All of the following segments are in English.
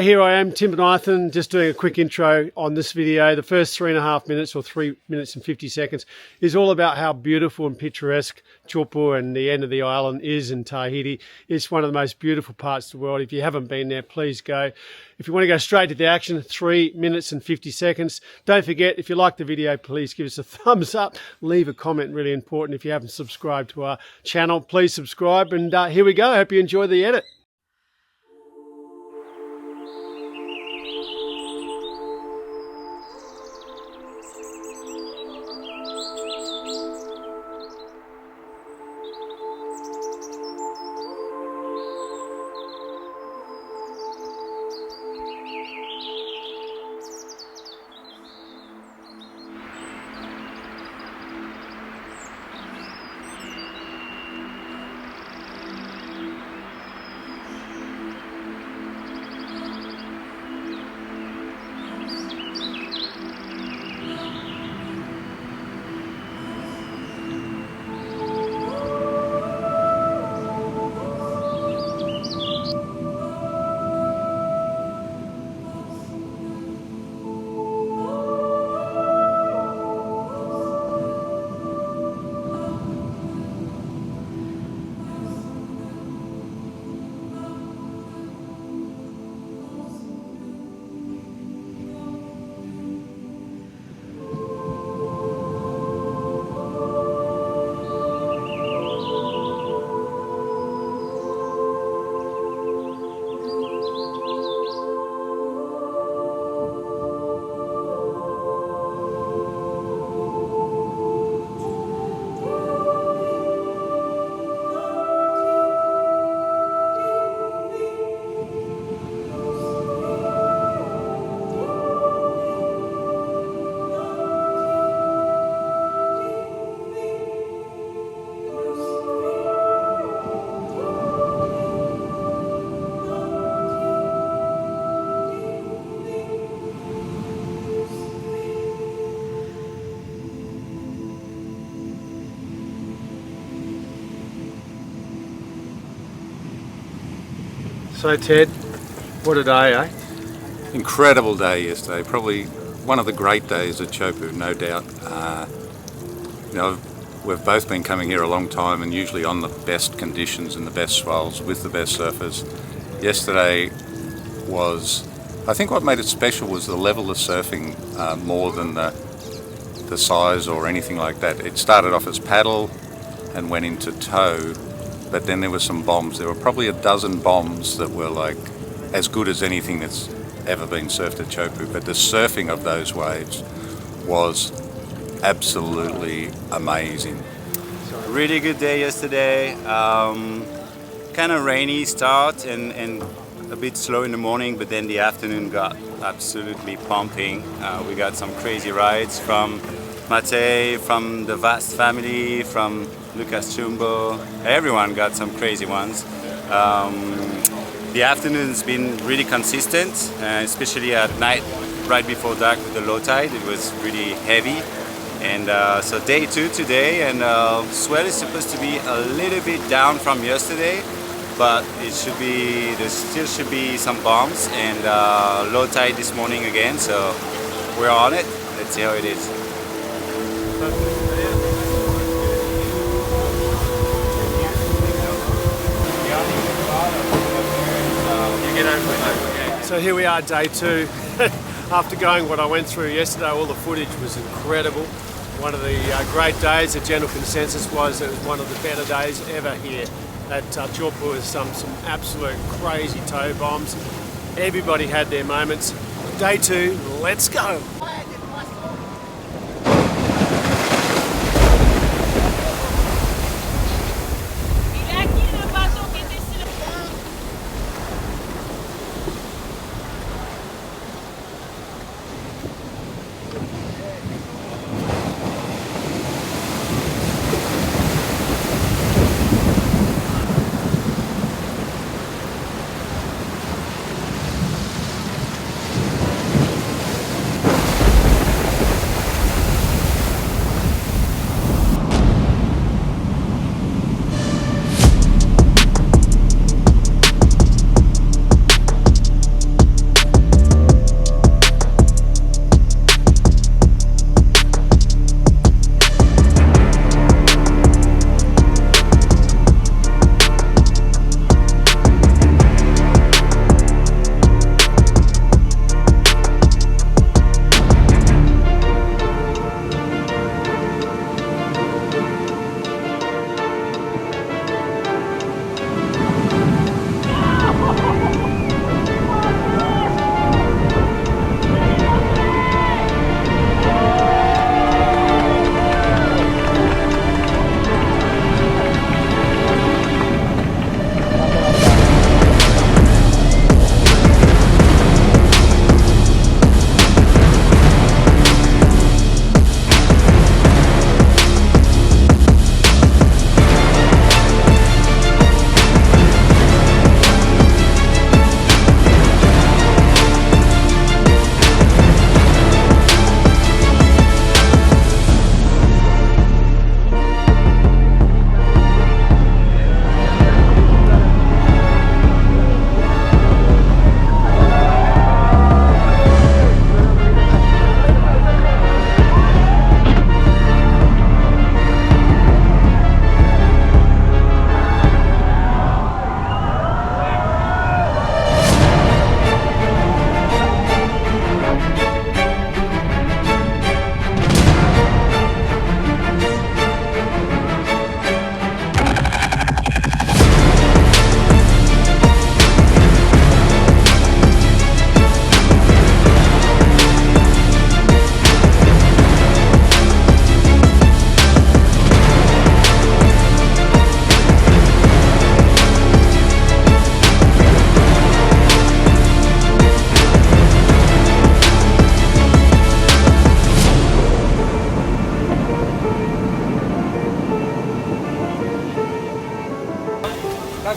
Here I am, Tim Nathan, just doing a quick intro on this video. The first 3.5 minutes or 3 minutes and 50 seconds is all about how beautiful and picturesque Teahupoo and the end of the island is in Tahiti. It's one of the most beautiful parts of the world. If you haven't been there, please go. If you want to go straight to the action, 3 minutes and 50 seconds. Don't forget, if you like the video, please give us a thumbs up. Leave a comment, really important. If you haven't subscribed to our channel, please subscribe. And here we go. I hope you enjoy the edit. So Ted, what a day, eh? Incredible day yesterday, probably one of the great days at Teahupoo, no doubt. We've both been coming here a long time and usually on the best conditions and the best swells with the best surfers. Yesterday was, I think what made it special was the level of surfing more than the size or anything like that. It started off as paddle and went into tow. But then there were some bombs. There were probably a dozen bombs that were like as good as anything that's ever been surfed at Teahupoo. But the surfing of those waves was absolutely amazing. Really good day yesterday. Kind of rainy start and a bit slow in the morning, but then the afternoon got absolutely pumping. We got some crazy rides from Mateia, from the Vaast family, from Lucas Chumbo. Everyone got some crazy ones. The afternoon's been really consistent, especially at night, right before dark with the low tide. It was really heavy. And so day 2 today, and swell is supposed to be a little bit down from yesterday, but it should be, there still should be some bombs, and low tide this morning again, so we're on it. Let's see how it is. So here we are, day 2. After going what I went through yesterday, all the footage was incredible. One of the great days. The general consensus was it was one of the better days ever here at Teahupoo. With some absolute crazy tow bombs. Everybody had their moments. Day 2, let's go.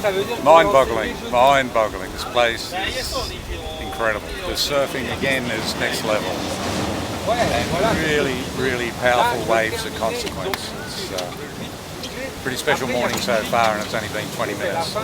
Mind-boggling, mind-boggling. This place is incredible. The surfing again is next level. And really, really powerful waves of consequence. It's a pretty special morning so far, and it's only been 20 minutes.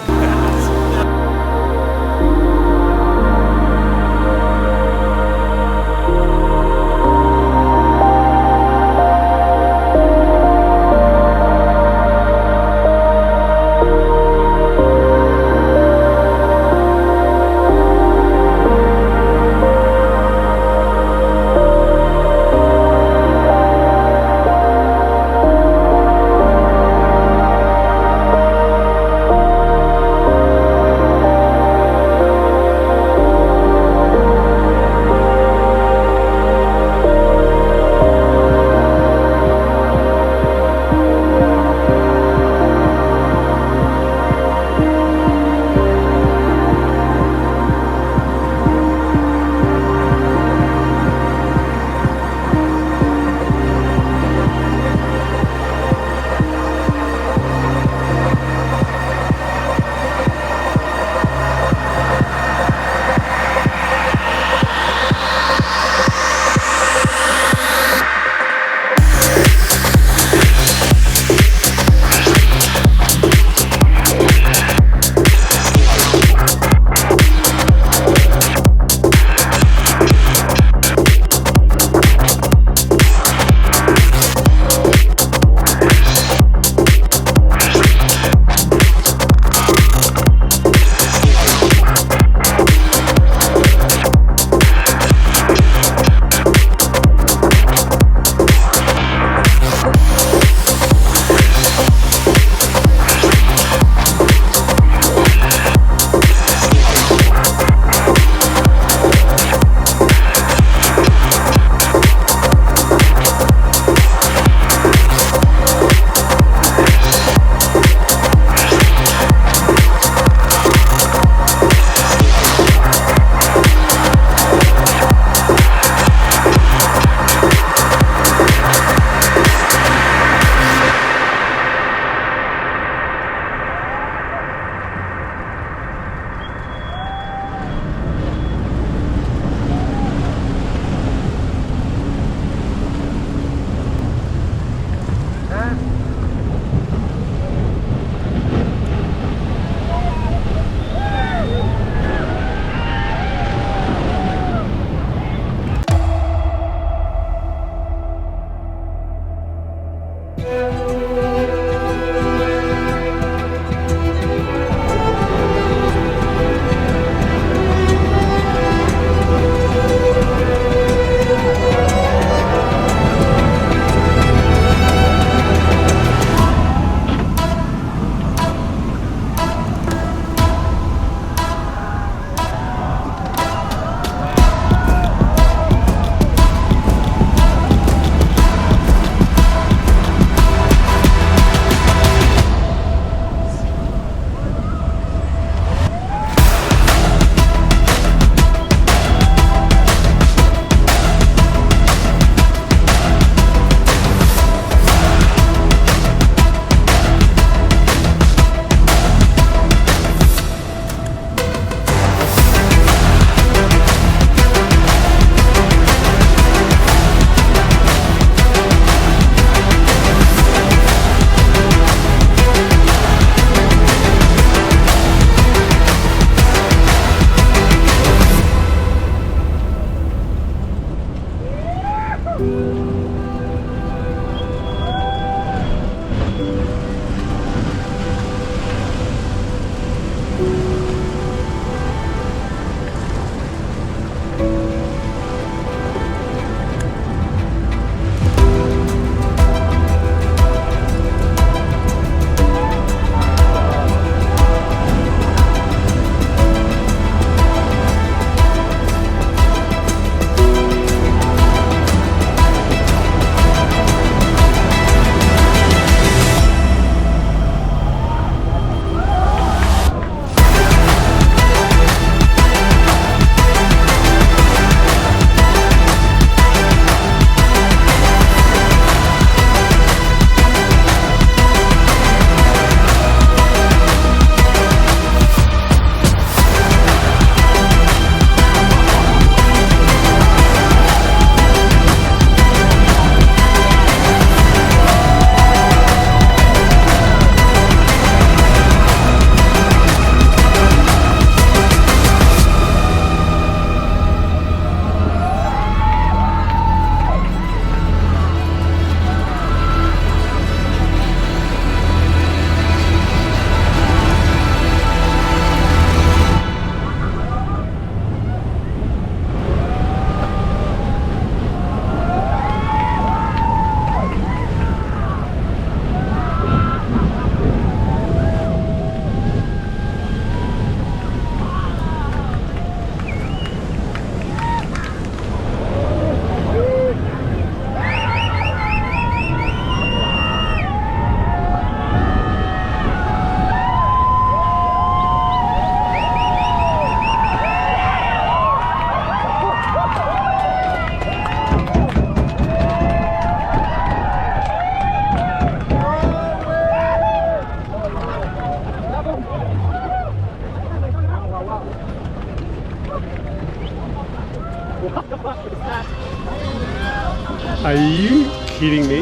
Are you kidding me?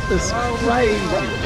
That's crazy.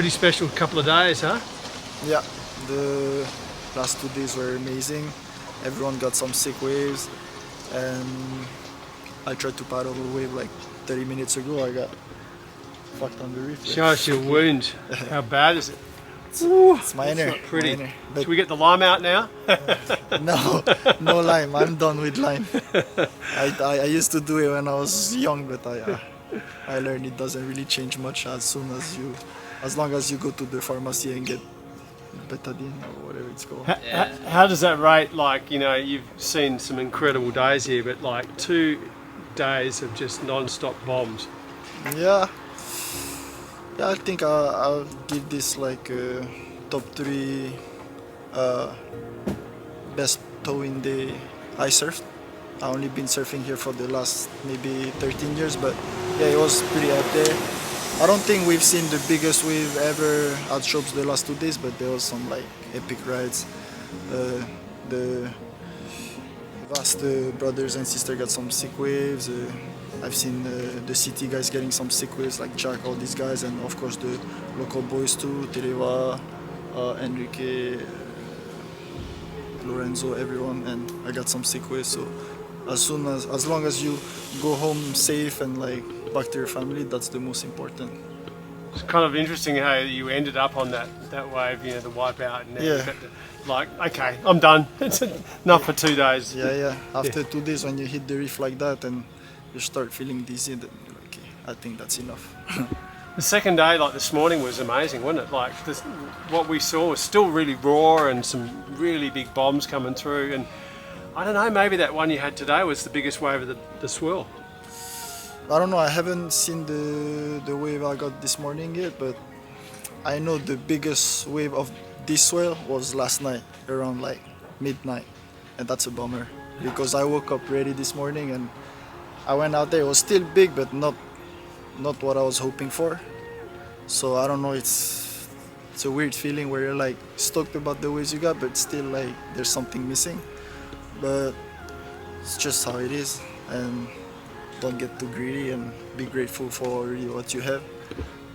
pretty special couple of days, huh? Yeah, the last 2 days were amazing. Everyone got some sick waves, and I tried to paddle a wave like 30 minutes ago. I got fucked on the reef. Show us your wound. How bad is it? It's minor. Not pretty. Minor. Should we get the lime out now? No, no lime. I'm done with lime. I used to do it when I was young, but I learned it doesn't really change much as long as you go to the pharmacy and get betadine or whatever it's called. How does that rate? Like, you know, you've seen some incredible days here, but like 2 days of just non-stop bombs. Yeah, I think I'll give this like top 3 best towing day I surfed. I only been surfing here for the last maybe 13 years, but yeah, it was pretty out there. I don't think we've seen the biggest wave ever at shops the last 2 days, but there was some like epic rides. The Vaast brothers and sisters got some sick waves. I've seen the city guys getting some sick waves like Jack, all these guys, and of course the local boys too, Tereva, Enrique, Lorenzo, everyone, and I got some sick waves. So as long as you go home safe and like back to your family, that's the most important. It's kind of interesting how you ended up on that wave, you know, the wipeout, and then Yeah. like, okay, I'm done. It's enough for 2 days. Yeah. After 2 days, when you hit the reef like that and you start feeling dizzy, then you're like, okay, I think that's enough. The second day, like this morning, was amazing, wasn't it? Like what we saw was still really raw and some really big bombs coming through. And I don't know, maybe that one you had today was the biggest wave of the swell. I don't know, I haven't seen the wave I got this morning yet, but I know the biggest wave of this swell was last night around like midnight, and that's a bummer because I woke up ready this morning and I went out there. It was still big, but not what I was hoping for. So I don't know, it's a weird feeling where you're like stoked about the waves you got, but still like there's something missing. But it's just how it is, and don't get too greedy and be grateful for already what you have.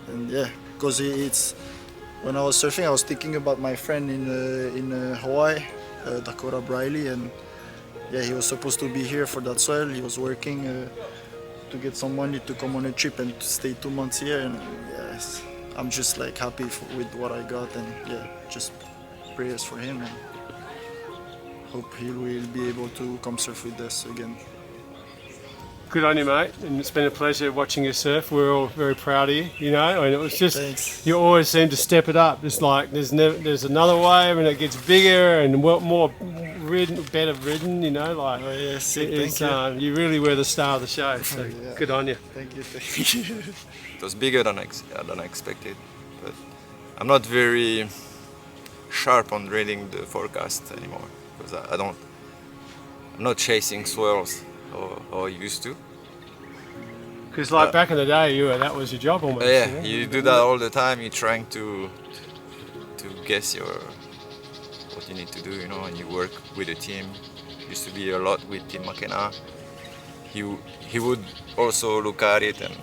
And yeah, because it's when I was surfing, I was thinking about my friend in Hawaii, Dakota Briley, and yeah, he was supposed to be here for that swell. He was working to get some money to come on a trip and to stay 2 months here. And yes, I'm just like happy with what I got, and yeah, just prayers for him, and hope he will be able to come surf with us again. Good on you, mate, and it's been a pleasure watching you surf. We're all very proud of you, you know, and it was just, Thanks. you always seem to step it up. It's like there's another wave and it gets bigger and more better ridden, you know, like Oh yeah, sick, it's, thank you. you really were the star of the show, so Yeah. good on you. Thank you. It was bigger than I expected, but I'm not very sharp on reading the forecast anymore because I'm not chasing swells or I used to. Because like back in the day, that was your job almost. Yeah, you know? you do that all the time. You're trying to guess what you need to do, you know, and you work with a team. Used to be a lot with Tim McKenna. He would also look at it and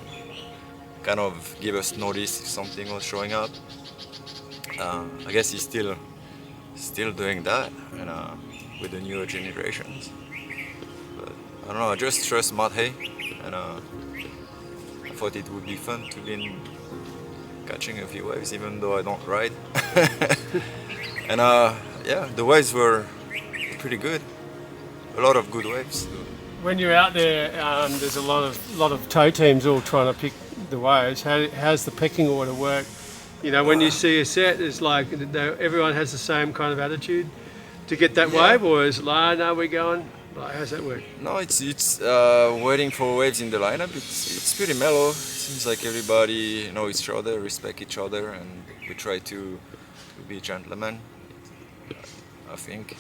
kind of give us notice if something was showing up. I guess he's still doing that, and with the newer generations. But I don't know. I just trust Matahi, and I thought it would be fun to be catching a few waves, even though I don't ride. And yeah, the waves were pretty good. A lot of good waves. When you're out there, there's a lot of tow teams all trying to pick the waves. How's the pecking order work? You know, when you see a set, it's like everyone has the same kind of attitude to get that wave, or is it like, no, we're going? Like, how's that work? No, it's waiting for waves in the lineup. It's pretty mellow. Seems like everybody know each other, respect each other, and we try to be gentlemen, I think,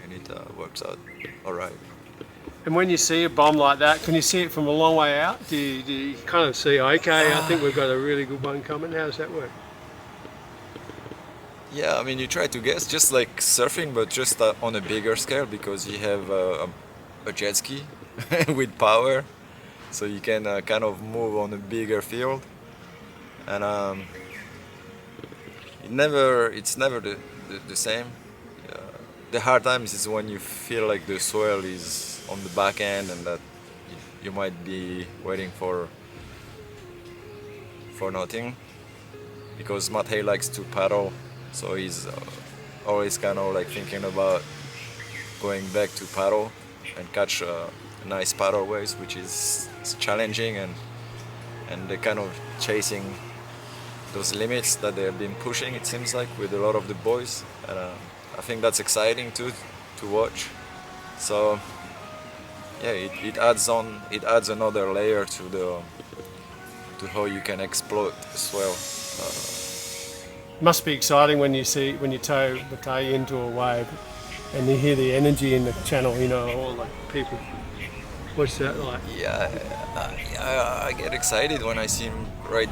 and it works out all right. And when you see a bomb like that, can you see it from a long way out? Do you kind of see, okay, I think we've got a really good one coming? How does that work? Yeah, I mean, you try to guess, just like surfing, but just on a bigger scale, because you have a jet ski with power, so you can kind of move on a bigger field. And it's never the same. The hard times is when you feel like the swell is on the back end and that you might be waiting for nothing, because Matahi likes to paddle, so he's always kind of like thinking about going back to paddle and catch nice paddle waves, which is challenging, and they're kind of chasing those limits that they've been pushing, it seems like, with a lot of the boys, and I think that's exciting too to watch. So yeah, it adds another layer to how you can exploit the swell. Must be exciting when you tow Matahi into a wave and you hear the energy in the channel, you know, all the people. What's that like? Yeah, I get excited when I see him ride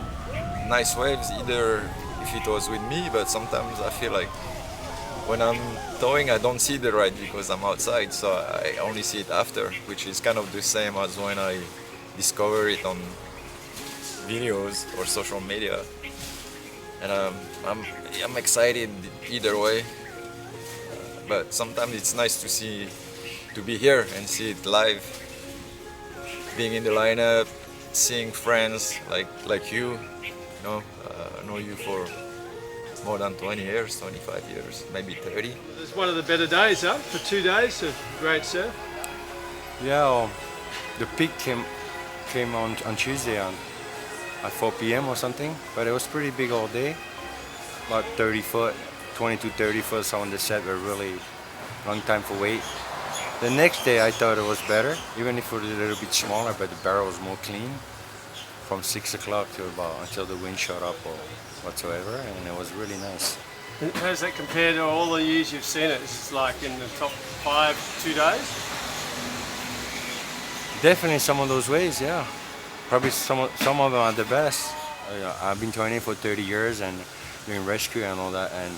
nice waves, either if it was with me, but sometimes I feel like when I'm towing I don't see the ride because I'm outside, so I only see it after, which is kind of the same as when I discover it on videos or social media. And I'm excited either way, but sometimes it's nice to be here and see it live, being in the lineup, seeing friends like you know, know you for more than 20 years, 25 years, maybe 30. It's one of the better days, huh? For 2 days of great surf. Yeah, the peak came on Tuesday at 4 p.m. or something, but it was pretty big all day, about 30 foot, 20 to 30 foot. Some of the set were really long time for weight. The next day I thought it was better, even if it was a little bit smaller, but the barrel was more clean from 6 o'clock to until the wind shot up or whatsoever, and it was really nice. And how does that compare to all the years you've seen it? Is it like in the top 5 2 days? Definitely some of those ways, yeah. Probably some of them are the best. I've been training for 30 years and doing rescue and all that, and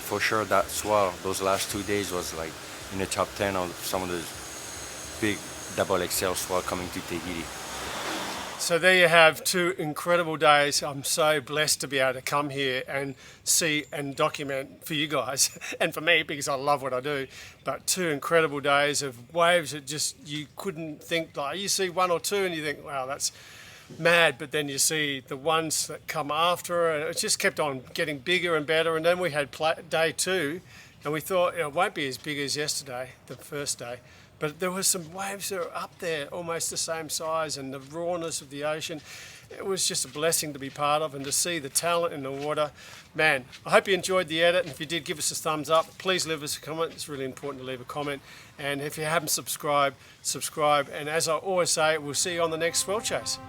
for sure that swell, those last 2 days was like in the top 10 of some of the big double XL swell coming to Tahiti. So there you have 2 incredible days. I'm so blessed to be able to come here and see and document for you guys and for me, because I love what I do. But 2 incredible days of waves that just you couldn't think, like you see 1 or 2 and you think, wow, that's mad. But then you see the ones that come after, and it just kept on getting bigger and better. And then we had day 2, and we thought it won't be as big as yesterday, the first day. But there were some waves that were up there, almost the same size, and the rawness of the ocean. It was just a blessing to be part of and to see the talent in the water. Man, I hope you enjoyed the edit, and if you did, give us a thumbs up. Please leave us a comment. It's really important to leave a comment. And if you haven't subscribed, subscribe. And as I always say, we'll see you on the next Swell Chase.